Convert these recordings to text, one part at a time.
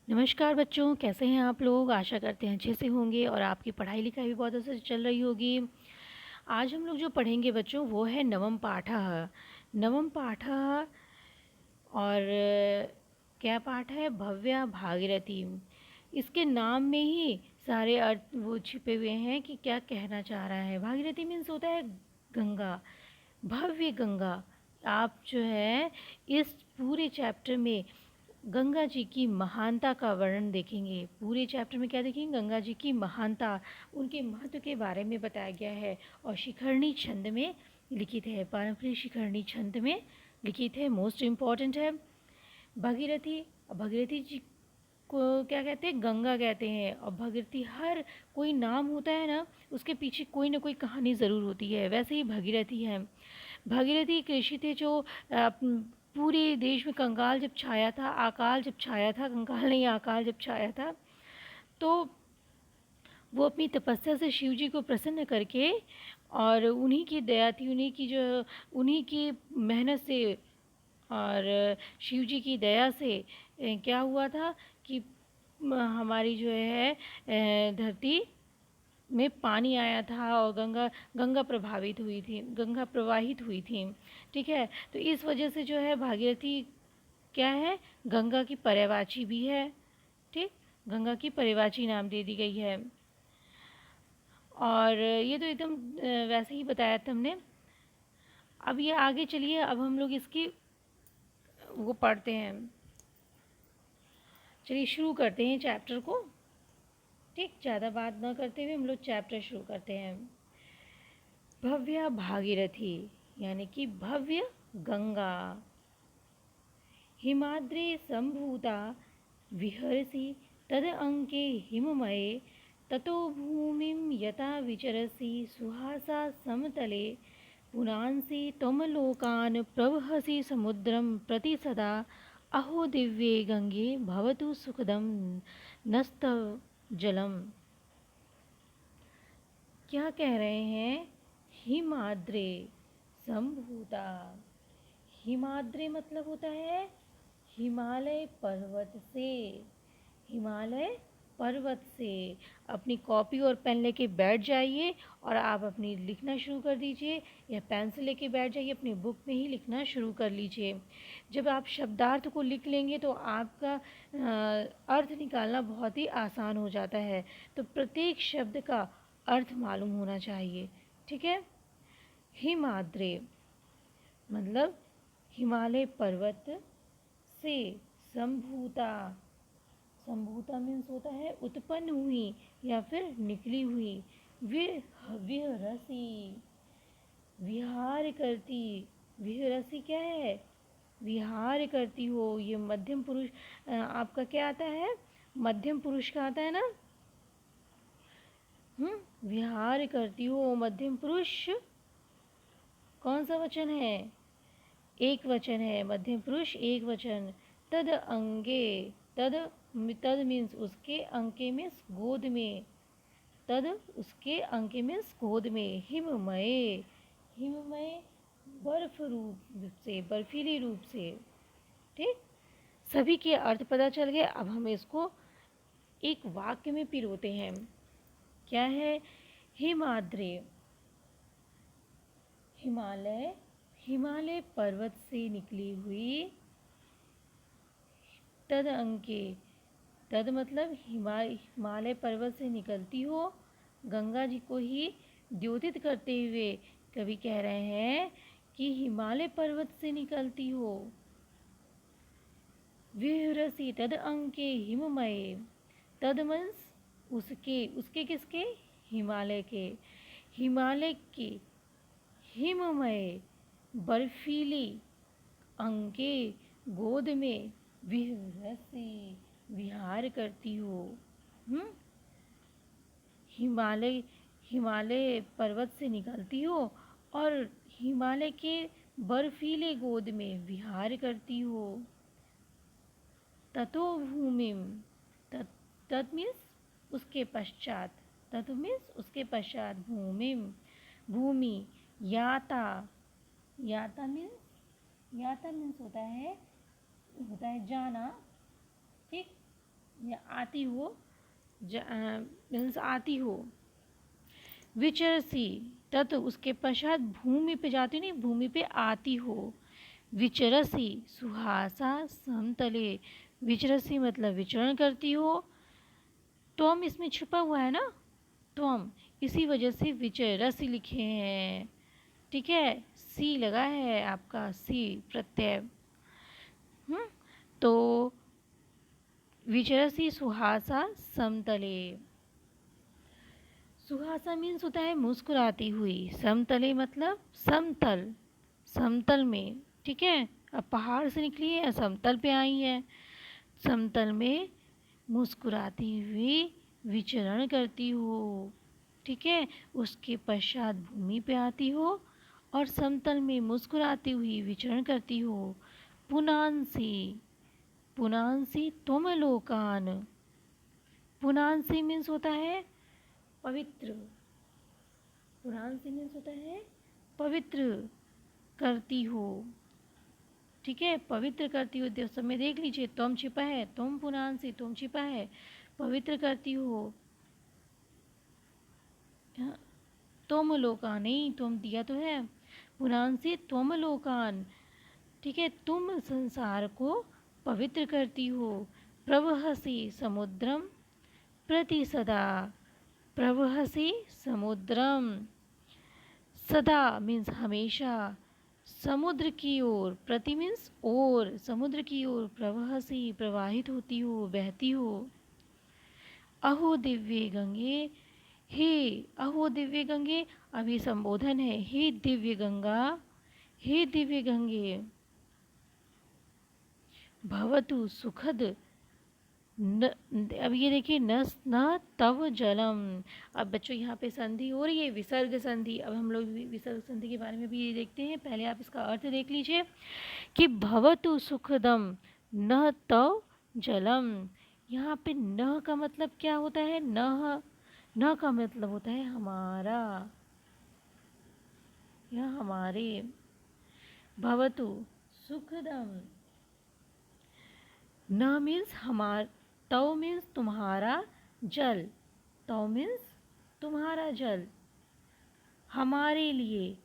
नमस्कार बच्चों, कैसे हैं आप लोग? आशा करते हैं अच्छे से होंगे और आपकी पढ़ाई लिखाई भी बहुत अच्छे से चल रही होगी। आज हम लोग जो पढ़ेंगे बच्चों वो है नवम पाठः। नवम पाठः और क्या पाठ है? भव्या भागीरथी। इसके नाम में ही सारे अर्थ वो छिपे हुए हैं कि क्या कहना चाह रहा है। भागीरथी मीन्स होता है गंगा, भव्य गंगा। आप जो है इस पूरे चैप्टर में गंगा जी की महानता का वर्णन देखेंगे। पूरे चैप्टर में क्या देखेंगे? गंगा जी की महानता, उनके महत्व के बारे में बताया गया है और शिखरणी छंद में लिखित है। पारंपरिक शिखरणी छंद में लिखित है, मोस्ट इम्पॉर्टेंट है। भगीरथी, भगीरथी जी को क्या कहते हैं? गंगा कहते हैं। और भगीरथी, हर कोई नाम होता है ना, उसके पीछे कोई ना कोई कहानी ज़रूर होती है। वैसे ही भगीरथी है। भगीरथी एक ऋषि थे जो पूरे देश में कंगाल जब छाया था, अकाल जब छाया था, कंगाल नहीं अकाल जब छाया था, तो वो अपनी तपस्या से शिव जी को प्रसन्न करके और उन्हीं की दया थी, उन्हीं की मेहनत से और शिव जी की दया से क्या हुआ था कि हमारी जो है धरती में पानी आया था और गंगा प्रवाहित हुई थी। ठीक है, तो इस वजह से जो है भागीरथी क्या है? गंगा की पर्यायवाची भी है। ठीक, गंगा की पर्यायवाची नाम दे दी गई है। और ये तो एकदम वैसे ही बताया था हमने। अब ये आगे चलिए, अब हम लोग इसकी वो पढ़ते हैं। चलिए शुरू करते हैं चैप्टर को। ठीक, ज़्यादा बात ना करते हुए हम लोग चैप्टर शुरू करते हैं। भव्या भागीरथी यानी कि भव्य गंगा, हिमाद्रे सम्भूता विहरसि तदअङ्के हिममये, ततो भूमिं यथा विचरसि सुहासा समतले, पुनांसि त्वमलोकान् प्रवहसि समुद्रं प्रति सदा, अहो दिव्ये गंगे भवतु सुखदं नस्तव जलम। क्या कह रहे हैं? हिमाद्रे संभूता। हिमाद्री मतलब होता है हिमालय पर्वत से। हिमालय पर्वत से। अपनी कॉपी और पेन लेके बैठ जाइए और आप अपनी लिखना शुरू कर दीजिए, या पेंसिल लेके बैठ जाइए, अपनी बुक में ही लिखना शुरू कर लीजिए। जब आप शब्दार्थ को लिख लेंगे तो आपका अर्थ निकालना बहुत ही आसान हो जाता है। तो प्रत्येक शब्द का अर्थ मालूम होना चाहिए। ठीक है, हिमाद्रे मतलब हिमालय पर्वत से, संभूता। संभूता मीन्स होता है उत्पन्न हुई या फिर निकली हुई। विहरसी, विहार करती। विहरसी क्या है? विहार करती हो। ये मध्यम पुरुष आपका क्या आता है? मध्यम पुरुष का आता है ना। विहार करती हो, मध्यम पुरुष कौन सा वचन है? एक वचन है। मध्यम पुरुष एक वचन। तद अंगे, तद, तद मीन्स उसके, अंके मीन्स गोद में। तद उसके, अंके मीन्स गोद में। हिममय, हिममय बर्फ रूप से, बर्फीली रूप से। ठीक, सभी के अर्थ पता चल गए। अब हम इसको एक वाक्य में पिरोते हैं। क्या है? हिमाद्रे, हिमालय, हिमालय पर्वत से निकली हुई, तद अंके, तद मतलब हिमालय पर्वत से निकलती हो, गंगा जी को ही द्योतित करते हुए कवि कह रहे हैं कि हिमालय पर्वत से निकलती हो। विहरसी तद अंके हिममय, तद मंस उसके, उसके किसके? हिमालय के। हिमालय के हिममय बर्फीली अंके गोद में, विहरसी विहार करती हो। हिमालय, हिमालय पर्वत से निकलती हो और हिमालय के बर्फीले गोद में विहार करती हो। ततो भूमिम, तत् मीन्स उसके पश्चात, ततो मीन्स उसके पश्चात, भूमिम भूमि, याता, याता मीन्स, याता मीन्स होता है जाना। ठीक, या आती हो, मीन्स आती हो। विचरसी, तत् उसके पश्चात भूमि पे जाती नहीं, भूमि पे आती हो। विचरसी सुहासा समतले, विचरसी मतलब विचरण करती हो। त्वम इसमें छुपा हुआ है ना, त्वम, इसी वजह से विचरसी लिखे हैं। ठीक है, सी लगा है आपका, सी प्रत्यय। तो विचरसी सुहासा समतले, सुहासा मीन्स होता है मुस्कुराती हुई, समतले मतलब समतल, समतल में। ठीक है, अब पहाड़ से निकली है, समतल पे आई है। समतल में मुस्कुराती हुई विचरण करती हो। ठीक है, उसके पश्चात भूमि पे आती हो और समतल में मुस्कुराती हुई विचरण करती हो। पुनांसी, पुनांसी तुम लोकान, पुनांसी मीन्स होता है पवित्र, पुनांसी मीन्स होता है पवित्र करती हो। ठीक है, पवित्र करती हो, देव समय देख लीजिए, तुम छिपा है, तुम पुनांसी, तुम छिपा है, पवित्र करती हो। तुम लोकान, नहीं तुम दिया तो है, पुनांसी तुम लोकान। ठीक है, तुम संसार को पवित्र करती हो। प्रवहसी समुद्रम प्रति सदा, प्रवहसी समुद्रम, सदा मीन्स हमेशा, समुद्र की ओर, प्रति मीन्स ओर, समुद्र की ओर, प्रवहसी प्रवाहित होती हो, बहती हो। अहो दिव्य गंगे, हे, अहो दिव्य गंगे, अभी संबोधन है, हे दिव्य गंगा, हे दिव्य गंगे। भवतु सुखद न, अब ये देखिए, न न तव जलम। अब बच्चों यहाँ पे संधि हो रही है, विसर्ग संधि। अब हम लोग विसर्ग संधि के बारे में भी देखते हैं, पहले आप इसका अर्थ देख लीजिए कि भवतु सुखदम न तव जलम। यहाँ पे न का मतलब क्या होता है, न का मतलब होता है हमारा, या हमारे। भवतु सुखदम, न मीन्स हमार, तव मीन्स तुम्हारा, जल, तव मीन्स तुम्हारा जल, हमारे लिए,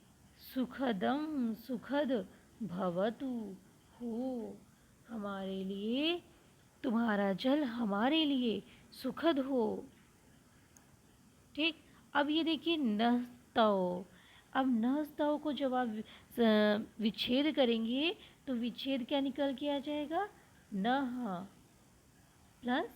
सुखदम सुखद, भवतु हो, हमारे लिए, तुम्हारा जल हमारे लिए सुखद हो। ठीक, अब ये देखिए नस्तव, अब नस्तव को जब आप विच्छेद करेंगे तो विच्छेद क्या निकल के आ जाएगा, न प्लस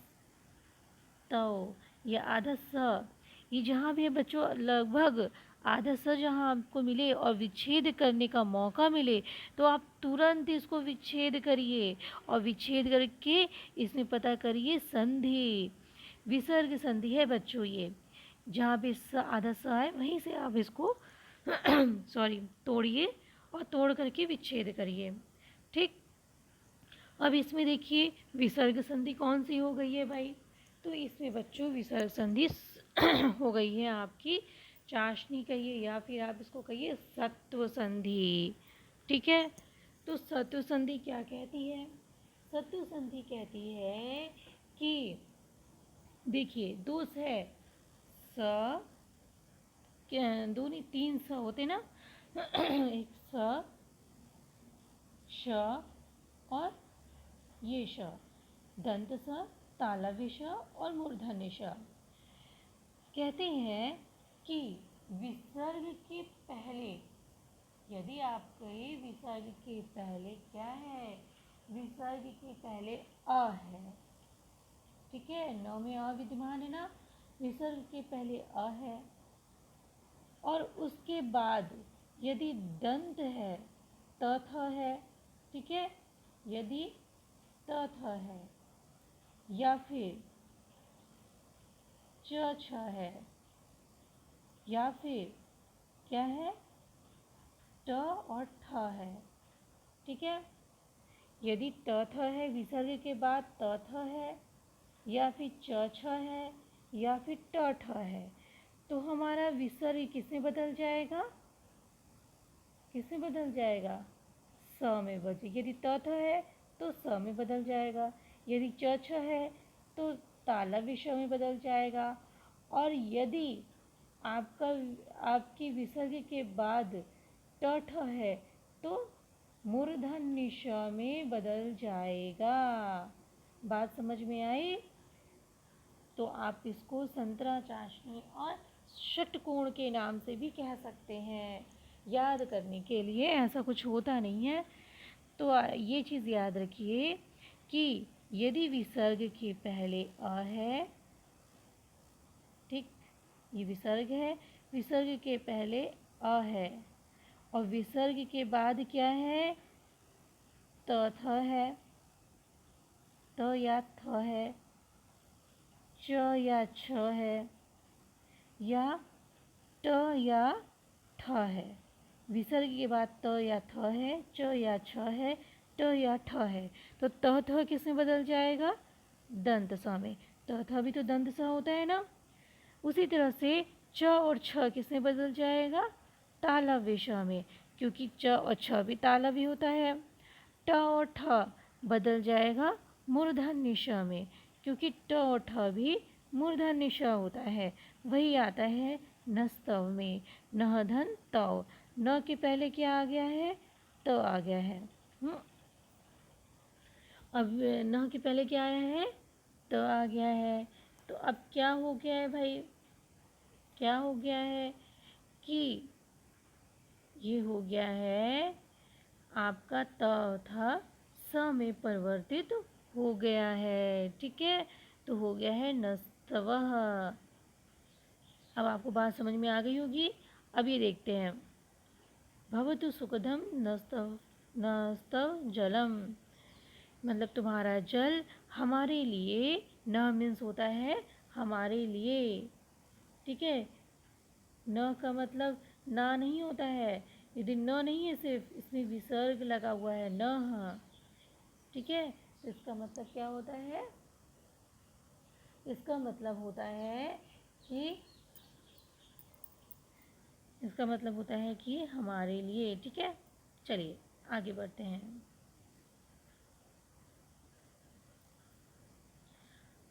तव, या आधा स। ये जहाँ भी है बच्चों, लगभग आधा स जहाँ आपको मिले और विच्छेद करने का मौका मिले तो आप तुरंत इसको विच्छेद करिए, और विच्छेद करके इसमें पता करिए संधि, विसर्ग संधि है बच्चों ये। जहाँ भी आधा स है वहीं से आप इसको सॉरी तोड़िए और तोड़ करके विच्छेद करिए। ठीक, अब इसमें देखिए विसर्ग संधि कौन सी हो गई है भाई, तो इसमें बच्चों विसर्ग संधि हो गई है आपकी चाशनी कहिए, या फिर आप इसको कहिए सत्व संधि। ठीक है, तो सत्व संधि क्या कहती है, सत्व संधि कहती है कि देखिए दो स है, स, दो नहीं तीन स होते ना एक स, श और ये श, दंत स, तालव्य श और मूर्धन्य श। कहते हैं कि विसर्ग के पहले, यदि आपके विसर्ग के पहले क्या है, विसर्ग के पहले अ है, ठीक है, नौ में अ विद्यमान है ना, विसर्ग के पहले अ है, और उसके बाद यदि दंत है, त थ है, ठीक है, यदि त थ है, या फिर च छ है, या फिर क्या है, ट और ठ है। ठीक है, यदि त थ है विसर्ग के बाद त थ है, या फिर च छ है, या फिर ट ठ है, तो हमारा विसर्ग किसमें बदल जाएगा, किसमें बदल जाएगा, स में बदल, यदि त थ है तो स में बदल जाएगा, यदि च छ है तो ताला विषय में बदल जाएगा। और यदि आपका आपकी विसर्ग के बाद ट ठ है तो मूर्धन्य ष में बदल जाएगा। बात समझ में आई? तो आप इसको संतरा चाशनी और षटकोण के नाम से भी कह सकते हैं। याद करने के लिए, ऐसा कुछ होता नहीं है। तो ये चीज़ याद रखिए कि यदि विसर्ग के पहले अ है, ठीक, ये विसर्ग है, विसर्ग के पहले अ है और विसर्ग के बाद क्या है, त थ है, त या थ है, च या छ है, या ट या ठ है। विसर्ग के बाद त या थ है, च या छ है, ट या ठ है। तो त थ किस में बदल जाएगा? दंत स में। त थ भी तो दंत स होता है ना। उसी तरह से च और छ किस में बदल जाएगा? तालव्य श में, क्योंकि च और छ भी तालव्य होता है। ट और ठ बदल जाएगा मूर्धन्य श में, क्योंकि ट और ठ भी मूर्धन्य श होता है। वही आता है नस्तव में, नह धन तव। न के पहले क्या आ गया है? त आ गया है। अब न के पहले क्या आया है? त आ गया है। तो अब क्या हो गया है भाई? क्या हो गया है कि ये हो गया है आपका त था स में परिवर्तित हो गया है। ठीक है, तो हो गया है नस्तवः। अब आपको बात समझ में आ गई होगी। अब ये देखते हैं, भवतु सुखदम नस्तव नस्तव जलम, मतलब तुम्हारा जल हमारे लिए, न मीन्स होता है हमारे लिए। ठीक है, न का मतलब ना नहीं होता है। यदि न नहीं है, सिर्फ इसमें विसर्ग लगा हुआ है न। ठीक है, तो इसका मतलब क्या होता है? इसका मतलब होता है कि हमारे लिए। ठीक है, चलिए आगे बढ़ते हैं।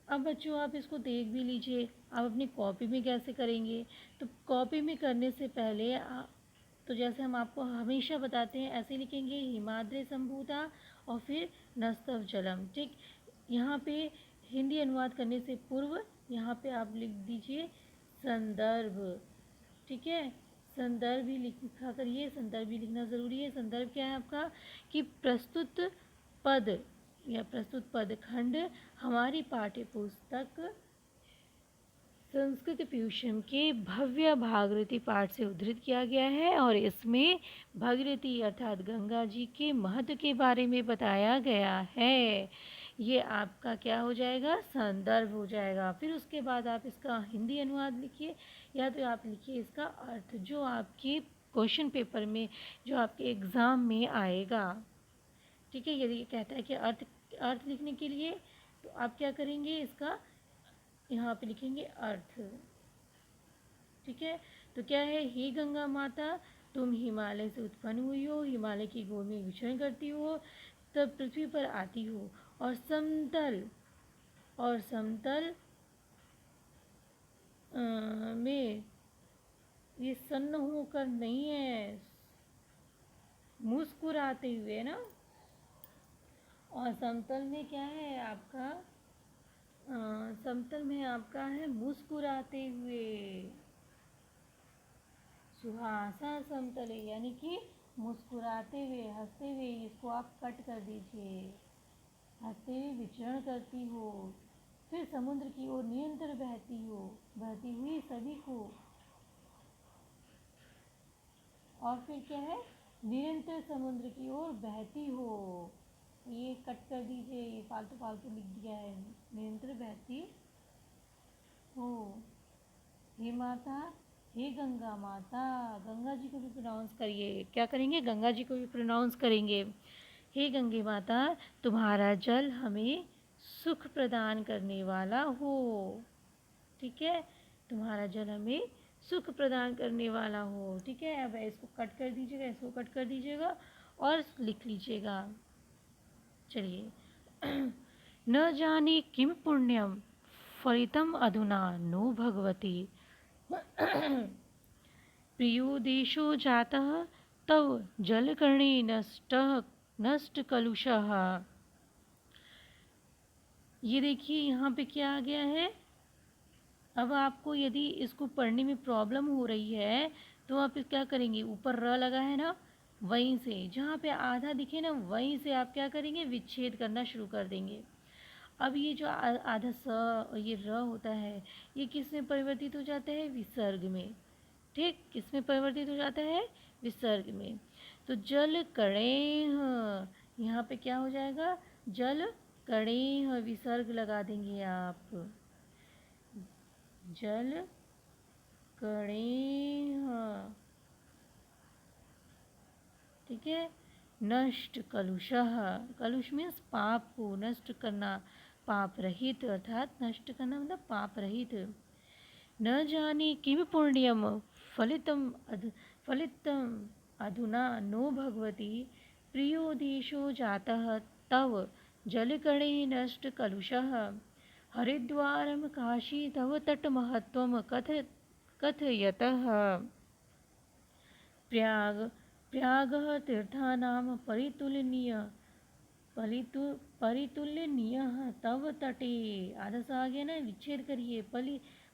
अब बच्चों आप इसको देख भी लीजिए, आप अपनी कॉपी में कैसे करेंगे। तो कॉपी में करने से पहले तो जैसे हम आपको हमेशा बताते हैं ऐसे लिखेंगे, हिमाद्रि संभूता और फिर नस्तव जलम। ठीक, यहाँ पे हिंदी अनुवाद करने से पूर्व यहाँ पे आप लिख दीजिए संदर्भ। ठीक है, संदर्भ ही लिखा करिए, संदर्भ भी लिखना ज़रूरी है। संदर्भ क्या है आपका? कि प्रस्तुत पद या प्रस्तुत पद खंड हमारी पाठ्य पुस्तक संस्कृत प्यूषम के भव्य भागीरथी पाठ से उद्धृत किया गया है और इसमें भागीरथी अर्थात गंगा जी के महत्व के बारे में बताया गया है। ये आपका क्या हो जाएगा? संदर्भ हो जाएगा। फिर उसके बाद आप इसका हिंदी अनुवाद लिखिए, या तो आप लिखिए इसका अर्थ, जो आपके क्वेश्चन पेपर में, जो आपके एग्ज़ाम में आएगा। ठीक है, यदि ये कहता है कि अर्थ लिखने के लिए, तो आप क्या करेंगे? इसका यहाँ पे लिखेंगे अर्थ। ठीक है, तो क्या है? हे गंगा माता, तुम हिमालय से उत्पन्न हुई हो, हिमालय की गोद में विचरण करती हो, तब पृथ्वी पर आती हो और समतल में ये सन्न होकर नहीं है, मुस्कुराते हुए ना। और समतल में क्या है आपका? समतल में आपका है मुस्कुराते हुए। सुहासा समतले, यानी कि मुस्कुराते हुए, हंसते हुए। इसको आप कट कर दीजिए। हंसते हुए विचरण करती हो, फिर समुद्र की ओर निरंतर बहती हुई सभी को। और फिर क्या है? निरंतर समुद्र की ओर बहती हो। ये कट कर दीजिए, ये फालतू फालतू लिख दिया है। निरंतर बहती हो। हे माता, हे गंगा माता, गंगा जी को भी प्रोनाउंस करिए। क्या करेंगे? गंगा जी को भी प्रोनाउंस करेंगे। हे गंगे माता, तुम्हारा जल हमें सुख प्रदान करने वाला हो। ठीक है, तुम्हारा जल हमें सुख प्रदान करने वाला हो। ठीक है, अब इसको कट कर दीजिएगा, इसको कट कर दीजिएगा और लिख लीजिएगा। चलिए न जाने किम पुण्यम फलितम अधुना नो भगवती प्रियो देशो जातः तव जलकर्णे नष्ट कलुषः। ये देखिए यहाँ पे क्या आ गया है। अब आपको यदि इसको पढ़ने में प्रॉब्लम हो रही है तो आप क्या करेंगे, ऊपर र लगा है ना, वहीं से जहाँ पे आधा दिखे ना वहीं से आप क्या करेंगे, विच्छेद करना शुरू कर देंगे। अब ये जो आधा स ये र होता है ये किस में परिवर्तित हो जाता है, विसर्ग में। ठीक, किस में परिवर्तित हो जाता है, विसर्ग में। तो जल कणेह, यहाँ पे क्या हो जाएगा, जल कणेह विसर्ग लगा देंगे आप, जल कणेह। ठीक है। नष्ट कलुषः, कलुष मीन्स पाप को नष्ट करना, पाप रहित अर्थात नष्ट करना मतलब पाप रहित। न जाने किम पुण्यम फलितम अधुना नो भगवती प्रियो देशो जातः तव जलकणे नष्ट कलुषः। हरिद्वारम काशी तव तटमहत्वम कथयतः। प्रयाग प्रयागः तीर्थानां परितुल्यनीयः तव तटे। आधा सा आ गया ना, विच्छेद करिए,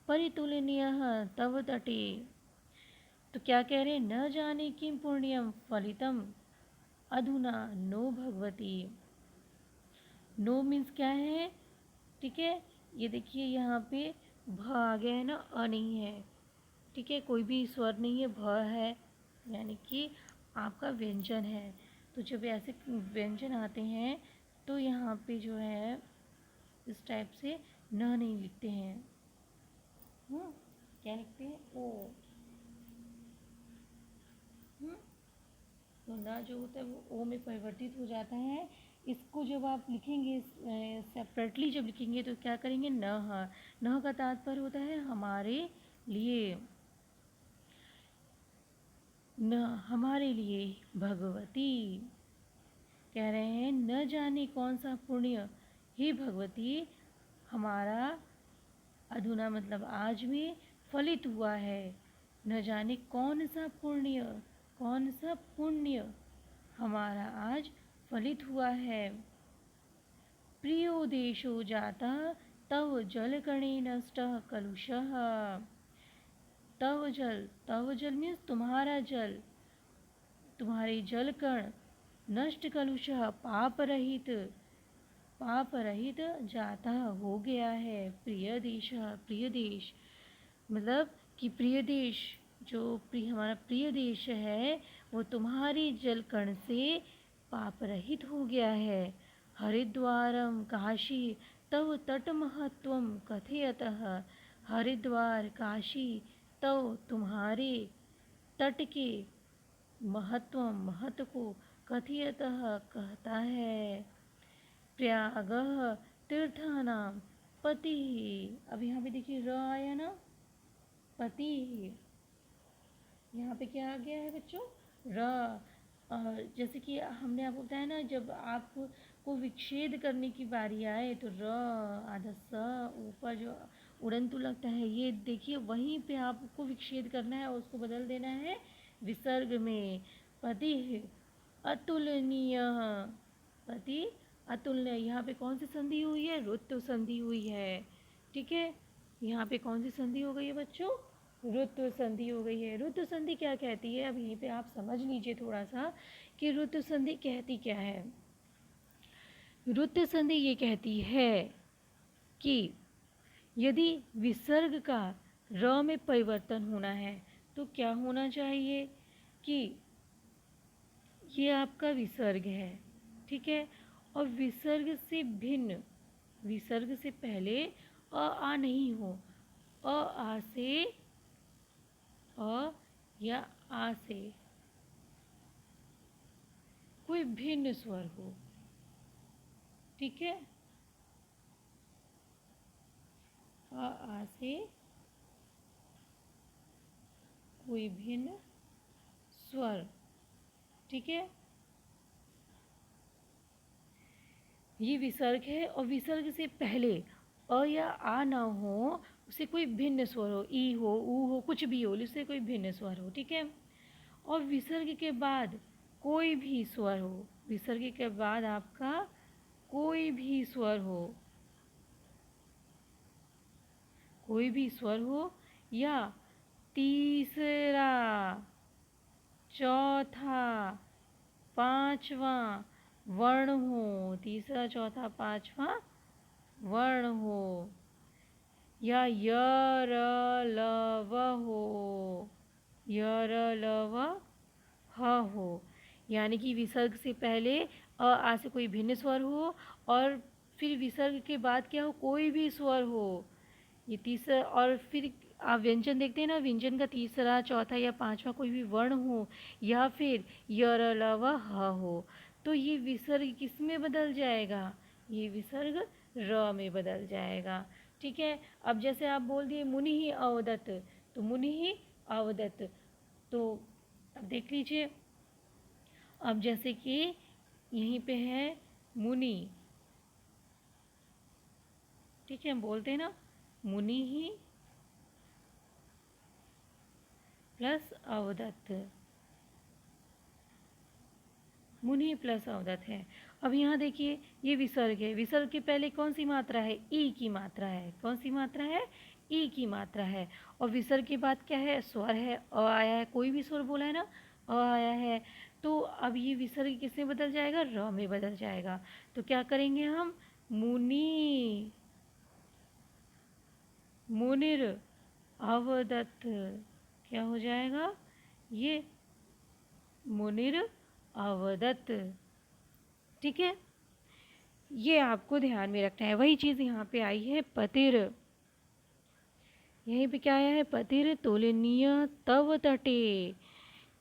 परितुल्यनीयः तव तटे। तो क्या कह रहे हैं, न जाने किम पुण्यम फलितम अधुना नो भगवती। नो मीन्स क्या है, ठीक है। ये देखिए यहाँ पे भ आ गया है ना, अ नहीं है, ठीक है, कोई भी स्वर नहीं है, भ है, यानी कि आपका व्यंजन है। तो जब ऐसे व्यंजन आते हैं तो यहाँ पे जो है इस टाइप से न नहीं लिखते हैं, क्या लिखते हैं, ओ। तो न जो होता है वो ओ में परिवर्तित हो जाता है। इसको जब आप लिखेंगे सेपरेटली जब लिखेंगे तो क्या करेंगे, न का तात्पर्य होता है हमारे लिए, न हमारे लिए भगवती। कह रहे हैं न जाने कौन सा पुण्य हे भगवती हमारा अधुना मतलब आज में फलित हुआ है। न जाने कौन सा पुण्य हमारा आज फलित हुआ है। प्रियो देशो जाता तव जलकणे नष्टः कलुषः। तव जल मीन्स तुम्हारा जल, तुम्हारे जल कण, नष्ट कलुषः पाप रहित जाता हो गया है। प्रिय देश, प्रिय देश मतलब कि प्रिय देश, जो हमारा प्रिय देश है वो तुम्हारे जल कण से पाप रहित हो गया है। हरिद्वारम काशी तव तट महत्वम कथयतः। हरिद्वार काशी तव तुम्हारे तट के महत्व को कथयतः कहता है। प्रयागः तीर्थानां पति। अब यहाँ पे देखिए र आया ना, पति। यहाँ पे क्या आ गया है बच्चों, र। जैसे कि हमने आपको बताया ना, जब आपको विच्छेद करने की बारी आए तो र आधा स ऊपर जो उड़ंतु लगता है, ये देखिए वहीं पे आपको विच्छेद करना है और उसको बदल देना है विसर्ग में। पति अतुलनीय, पति अतुलनीय। यहाँ पे कौन सी संधि हुई है, ऋतु संधि हुई है। ठीक है, यहाँ पे कौन सी संधि हो गई है बच्चों, ऋतु संधि हो गई है। ऋतु संधि क्या कहती है, अब यहीं पे आप समझ लीजिए थोड़ा सा कि ऋतु संधि कहती क्या है। ऋतु संधि ये कहती है कि यदि विसर्ग का र में परिवर्तन होना है तो क्या होना चाहिए कि ये आपका विसर्ग है, ठीक है, और विसर्ग से भिन्न, विसर्ग से पहले आ नहीं हो, आ से या आ से कोई भिन्न स्वर हो। ठीक है, आ से कोई भिन्न स्वर। ठीक है, ये विसर्ग है और विसर्ग से पहले अ या आ ना हो, उसे कोई भिन्न स्वर हो, ई हो, ऊ हो, कुछ भी हो, उससे कोई भिन्न स्वर हो, ठीक है। और विसर्ग के बाद कोई भी स्वर हो, विसर्ग के बाद आपका कोई भी स्वर हो, कोई भी स्वर हो या तीसरा, चौथा, पांचवा वर्ण हो, तीसरा चौथा पांचवा वर्ण हो, या य र ल व हो, य र ल व ह हो, यानी कि विसर्ग से पहले आ से कोई भिन्न स्वर हो और फिर विसर्ग के बाद क्या हो, कोई भी स्वर हो, ये तीसरा। और फिर आप व्यंजन देखते हैं ना, व्यंजन का तीसरा चौथा या पांचवा कोई भी वर्ण हो या फिर य र ल व ह हो, तो ये विसर्ग किस में बदल जाएगा, ये विसर्ग र में बदल जाएगा, ठीक है। अब जैसे आप बोल दिए मुनि ही अवदत, तो मुनि ही अवदत, तो अब देख लीजिए, अब जैसे कि यहीं पे है मुनि, ठीक है, हम बोलते हैं ना मुनि ही प्लस अवदत्त, मुनि प्लस अवदत्त है। अब यहाँ देखिए ये विसर्ग है, विसर्ग के पहले कौन सी मात्रा है, ई की मात्रा है, कौन सी मात्रा है, ई की मात्रा है। और विसर्ग के बाद क्या है, स्वर है, अ आया है, कोई भी स्वर बोला है ना, अ आया है, तो अब ये विसर्ग किस में बदल जाएगा, र में बदल जाएगा। तो क्या करेंगे हम, मुनि, मुनिर, अवदत्त, क्या हो जाएगा, ये मुनिर अवदत्त, ठीक है। ये आपको ध्यान में रखना है। वही चीज़ यहाँ पे आई है पतिर, यहीं पे क्या आया है, पतिर तुलनीय तव तटे,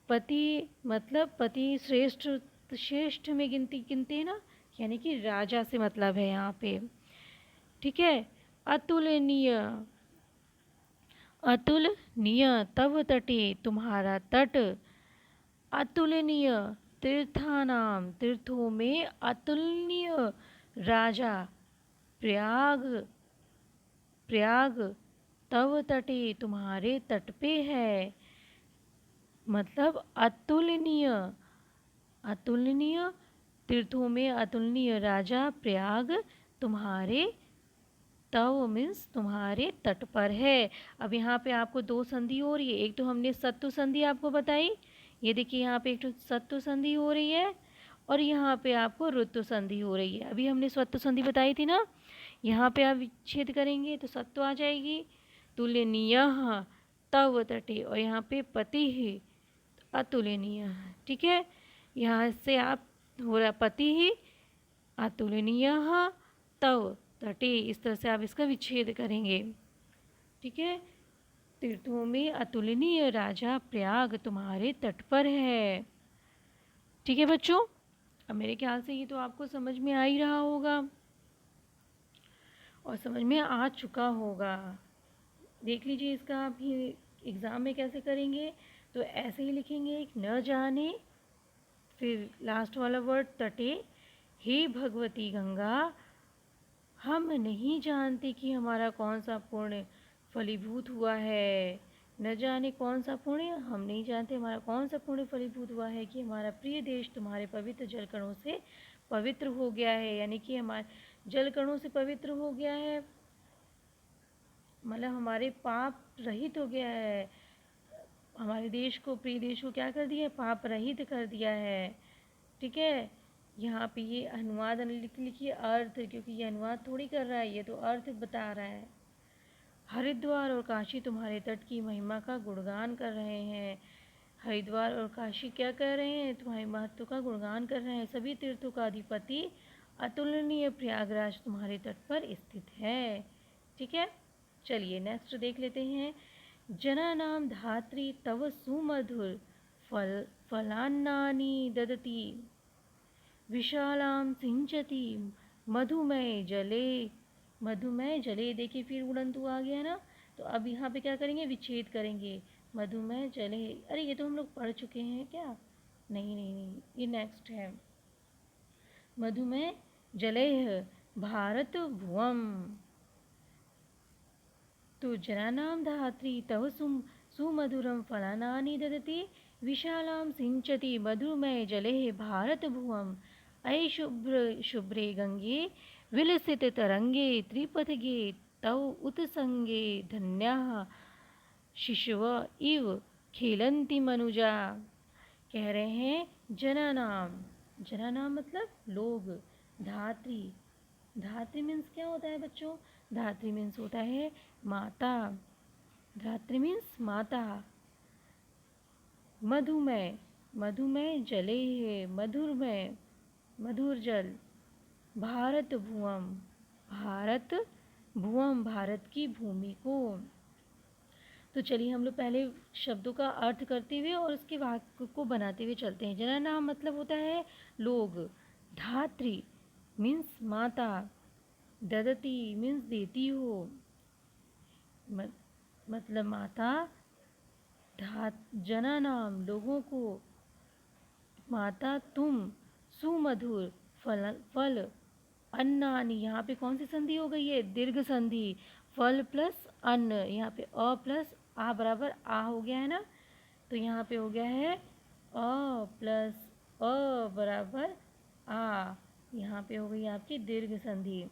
पति मतलब पति श्रेष्ठ, श्रेष्ठ में गिनती गिनते हैं ना, यानी कि राजा से मतलब है यहाँ पे, ठीक है। अतुलनीय, अतुलनीय तव तटे, तुम्हारा तट, अतुलनीय तीर्थानाम, तीर्थों में अतुलनीय राजा, प्रयाग, प्रयाग तव तटे, तुम्हारे तट पे है, मतलब अतुलनीय, अतुलनीय तीर्थों में अतुलनीय राजा प्रयाग तुम्हारे, तव मीन्स तुम्हारे तट पर है। अब यहाँ पे आपको दो संधि हो रही है, एक तो हमने सत्तु संधि आपको बताई, ये देखिए यहाँ पे एक तो सत्तु संधि हो रही है और यहाँ पे आपको ऋतु संधि हो रही है। अभी हमने स्वत्तु संधि बताई थी ना, यहाँ पे आप विच्छेद करेंगे तो सत्तु आ जाएगी, तुलनीय तव तटे, और यहाँ पे पति ही अतुलनीय, ठीक है। यहाँ से आप हो रहा पति ही अतुलनीय तव तटे, इस तरह से आप इसका विच्छेद करेंगे, ठीक है। तीर्थों में अतुलनीय राजा प्रयाग तुम्हारे तट पर है, ठीक है बच्चों। अब मेरे ख्याल से ये तो आपको समझ में आ ही रहा होगा और समझ में आ चुका होगा। देख लीजिए इसका आप ही एग्ज़ाम में कैसे करेंगे, तो ऐसे ही लिखेंगे, एक न जाने, फिर लास्ट वाला वर्ड तटे, हे भगवती गंगा, हम नहीं जानते कि हमारा कौन सा पुण्य फलीभूत हुआ है, न जाने कौन सा पुण्य, हम नहीं जानते हमारा कौन सा पुण्य फलीभूत हुआ है कि हमारा प्रिय देश तुम्हारे पवित्र जलकणों से पवित्र हो गया है, यानी कि हमारे जलकणों से पवित्र हो गया है, मतलब हमारे पाप रहित हो गया है, हमारे देश को, प्रिय देश को क्या कर दिया है, पाप रहित कर दिया है, ठीक है। यहाँ पे ये अनुवाद लिखिए अर्थ, क्योंकि ये अनुवाद थोड़ी कर रहा है, ये तो अर्थ बता रहा है। हरिद्वार और काशी तुम्हारे तट की महिमा का गुणगान कर रहे हैं, हरिद्वार और काशी क्या कर रहे हैं, तुम्हारे महत्व का गुणगान कर रहे हैं। सभी तीर्थों का अधिपति अतुलनीय प्रयागराज तुम्हारे तट पर स्थित है, ठीक है। चलिए नेक्स्ट देख लेते हैं। जना नाम धात्री तव सुमधुर फलान्नानि ददती, विशालां सिंचती मधुमय जले, मधुमय जले, देखिए फिर उड़ंतु आ गया ना, तो अब यहाँ पे क्या करेंगे, विच्छेद करेंगे, मधुमय जले, अरे ये तो हम लोग पढ़ चुके हैं क्या, नहीं नहीं नहीं, ये नेक्स्ट है, मधुमय जलेह भारत भुवम्। तो जनानां धात्री तव सुमधुरं फलानानि ददति विशालां सिंचति मधुमय जलेः भारत भुवम्। अये शुभ्रे गंगे विलसित तरंगे त्रिपथगे तव उत्संगे धन्याः शिशव इव खेलन्ति मनुजा। कह रहे हैं जनानाम, जनानाम मतलब लोग, धात्री, धात्री मीन्स क्या होता है बच्चों? धात्री मीन्स होता है माता, धात्री मीन्स माता। मधुमय, मधुमय जले है, मधुरमय मधुर जल। भारत भुवम, भारत भुवम भारत की भूमि को। तो चलिए हम लोग पहले शब्दों का अर्थ करते हुए और उसके वाक्य को बनाते हुए चलते हैं। जनानाम मतलब होता है लोग, धात्री मीन्स माता, ददती मीन्स देती हो, मतलब माता, जनानाम लोगों को, माता तुम, सुमधुर फल, अन्नानि, यहाँ पे कौन सी संधि हो गई है? दीर्घ संधि। फल प्लस अन्न, यहाँ पे अ प्लस आ बराबर आ हो गया है ना, तो यहाँ पे हो गया है अ प्लस अ बराबर आ, यहाँ पे हो गई आपकी दीर्घ संधि।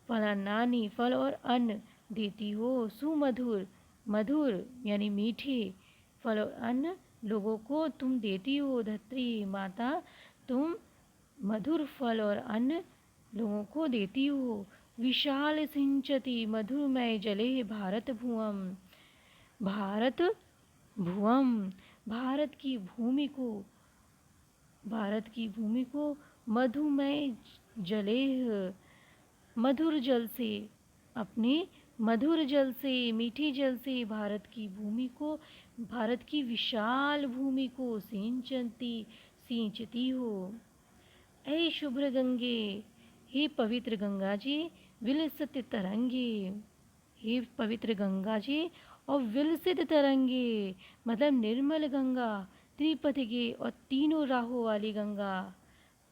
फलानानि फल और अन्न देती हो, सुमधुर मधुर यानी मीठे फल और अन्न लोगों को तुम देती हो, धत्री माता तुम मधुर फल और अन्न लोगों को देती हो। विशाल सिंचती मधुमय जले भारत भुवम, भारत भुवम भारत की भूमि को, भारत की भूमि को मधुमय जले मधुर जल से, अपने मधुर जल से, मीठी जल से भारत की भूमि को, भारत की विशाल भूमि को सींचती हो। ऐ शुभ्र गंगे, हे पवित्र गंगा जी, विलसित तरंगे, हे पवित्र गंगा जी और विलसित तरंगे मतलब निर्मल गंगा, त्रिपथिगे और तीनों राहों वाली गंगा।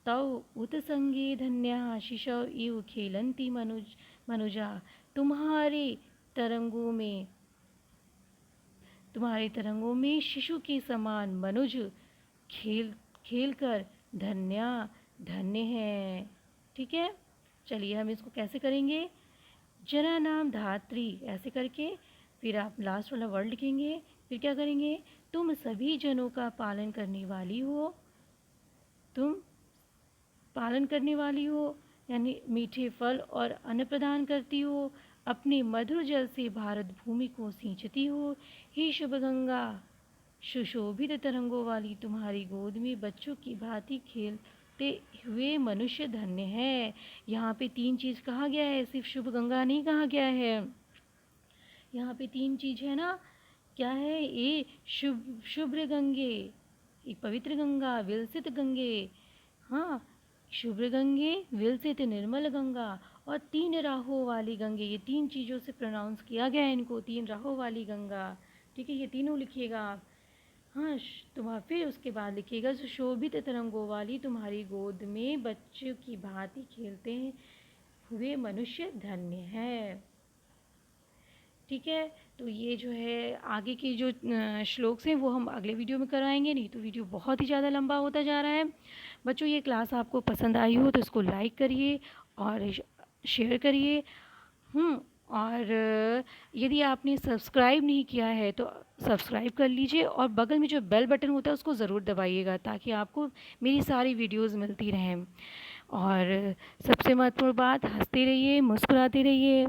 तव उत्संगे धन्या शिशव इव खेलंती मनुजा, तुम्हारे तरंगों में, तुम्हारे तरंगों में शिशु के समान मनुज खेल कर धन्य है। ठीक है, चलिए हम इसको कैसे करेंगे? जना नाम धात्री ऐसे करके, फिर आप लास्ट वाला वर्ड लिखेंगे, फिर क्या करेंगे? तुम सभी जनों का पालन करने वाली हो, तुम पालन करने वाली हो यानी मीठे फल और अन्न प्रदान करती हो, अपने मधुर जल से भारत भूमि को सींचती हो। हे शुभ गंगा, सुशोभित तरंगों वाली तुम्हारी गोद में बच्चों की भांति खेलते हुए मनुष्य धन्य है। यहाँ पे 3 चीज़ कहा गया है, सिर्फ शुभ गंगा नहीं कहा गया है। यहाँ पे 3 चीज़ है ना, क्या है? ये शुभ्र गंगे, ये पवित्र गंगा, विलसित गंगे, हाँ शुभ्र गंगे, विलसित निर्मल गंगा और 3 राहों वाली गंगे। ये 3 चीज़ों से प्रोनाउंस किया गया है इनको, 3 राहों वाली गंगा। ठीक है, ये तीनों लिखिएगा आप। हाँ, फिर उसके बाद लिखिएगा सुशोभित तरंगों वाली तुम्हारी गोद में बच्चों की भांति खेलते हुए मनुष्य धन्य है। ठीक है, तो ये जो है आगे के जो श्लोक हैं वो हम अगले वीडियो में कराएंगे, नहीं तो वीडियो बहुत ही ज़्यादा लंबा होता जा रहा है। बच्चों ये क्लास आपको पसंद आई हो तो इसको लाइक करिए और शेयर करिए। और यदि आपने सब्सक्राइब नहीं किया है तो सब्सक्राइब कर लीजिए और बगल में जो बेल बटन होता है उसको ज़रूर दबाइएगा ताकि आपको मेरी सारी वीडियोस मिलती रहें। और सबसे महत्वपूर्ण बात, हंसते रहिए, मुस्कुराते रहिए।